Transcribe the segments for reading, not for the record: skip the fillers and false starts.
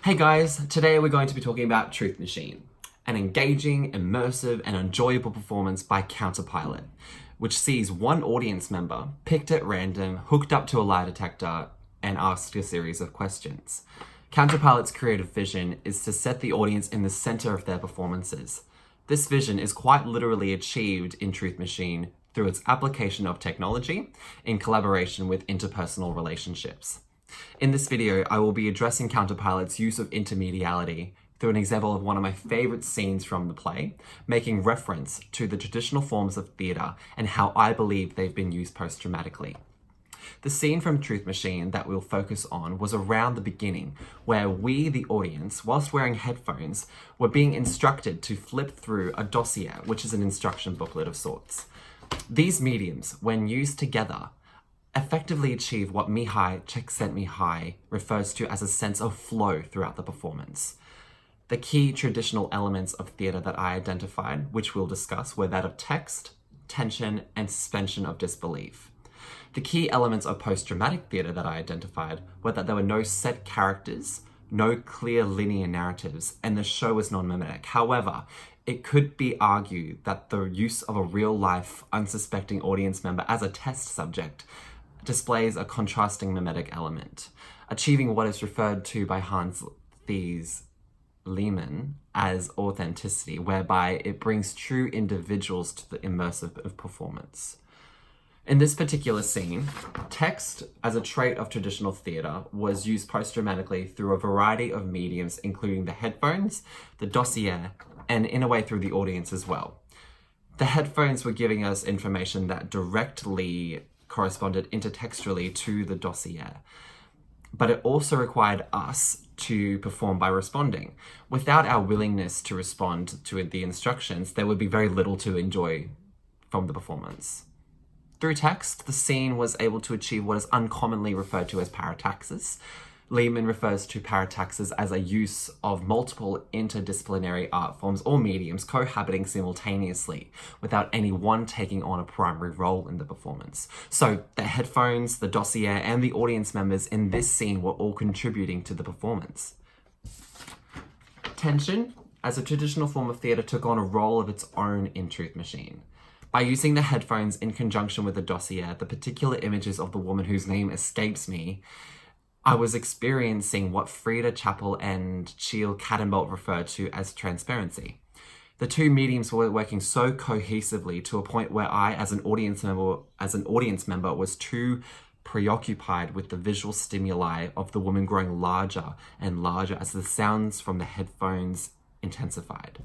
Hey guys, today we're going to be talking about Truth Machine, an engaging, immersive, and enjoyable performance by Counterpilot, which sees one audience member, picked at random, hooked up to a lie detector, and asked a series of questions. Counterpilot's creative vision is to set the audience in the center of their performances. This vision is quite literally achieved in Truth Machine through its application of technology in collaboration with interpersonal relationships. In this video, I will be addressing Counterpilot's use of intermediality through an example of one of my favourite scenes from the play, making reference to the traditional forms of theatre and how I believe they've been used post-dramatically. The scene from Truth Machine that we'll focus on was around the beginning, where we, the audience, whilst wearing headphones, were being instructed to flip through a dossier, which is an instruction booklet of sorts. These mediums, when used together, effectively achieve what Mihai Csikszentmihalyi refers to as a sense of flow throughout the performance. The key traditional elements of theatre that I identified, which we'll discuss, were that of text, tension, and suspension of disbelief. The key elements of post-dramatic theatre that I identified were that there were no set characters, no clear linear narratives, and the show was non-mimetic. However, it could be argued that the use of a real-life, unsuspecting audience member as a test subject displays a contrasting mimetic element, achieving what is referred to by Hans Thies Lehmann as authenticity, whereby it brings true individuals to the immersive performance. In this particular scene, text as a trait of traditional theatre was used post-dramatically through a variety of mediums, including the headphones, the dossier, and in a way through the audience as well. The headphones were giving us information that directly corresponded intertextually to the dossier, but it also required us to perform by responding. Without our willingness to respond to the instructions, there would be very little to enjoy from the performance. Through text, the scene was able to achieve what is uncommonly referred to as parataxis. Lehmann refers to parataxis as a use of multiple interdisciplinary art forms or mediums cohabiting simultaneously, without any one taking on a primary role in the performance. So the headphones, the dossier, and the audience members in this scene were all contributing to the performance. Tension, as a traditional form of theatre, took on a role of its own in Truth Machine. By using the headphones in conjunction with the dossier, the particular images of the woman whose name escapes me, I was experiencing what Frida Chappell and Cheel Kattenbolt refer to as transparency. The two mediums were working so cohesively to a point where I, as an audience member, was too preoccupied with the visual stimuli of the woman growing larger and larger as the sounds from the headphones intensified.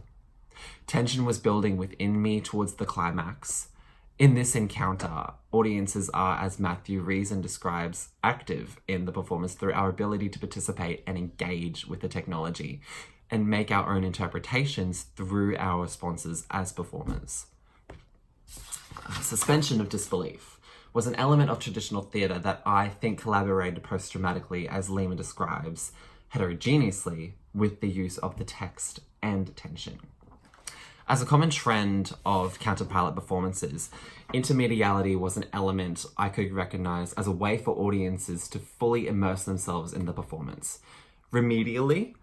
Tension was building within me towards the climax. In this encounter, audiences are, as Matthew Reason describes, active in the performance through our ability to participate and engage with the technology and make our own interpretations through our responses as performers. Suspension of disbelief was an element of traditional theatre that I think collaborated post-dramatically, as Lehmann describes, heterogeneously with the use of the text and tension. As a common trend of Counterpilot performances, intermediality was an element I could recognise as a way for audiences to fully immerse themselves in the performance. Remedially,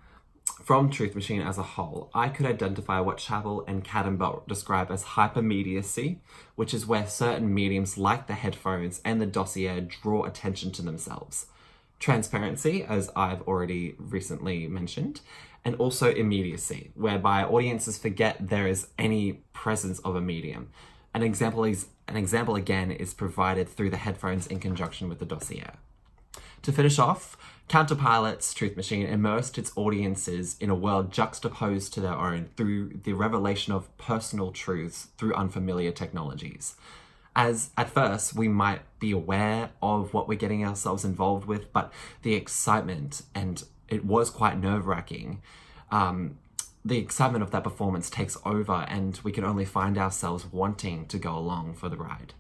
from Truth Machine as a whole, I could identify what Chappell and Kattenbolt describe as hypermediacy, which is where certain mediums like the headphones and the dossier draw attention to themselves. Transparency, as I've already recently mentioned, and also immediacy, whereby audiences forget there is any presence of a medium. An example again is provided through the headphones in conjunction with the dossier. To finish off, Counterpilot's Truth Machine immersed its audiences in a world juxtaposed to their own through the revelation of personal truths through unfamiliar technologies. As at first we might be aware of what we're getting ourselves involved with, but the excitement, and it was quite nerve-wracking, the excitement of that performance takes over and we can only find ourselves wanting to go along for the ride.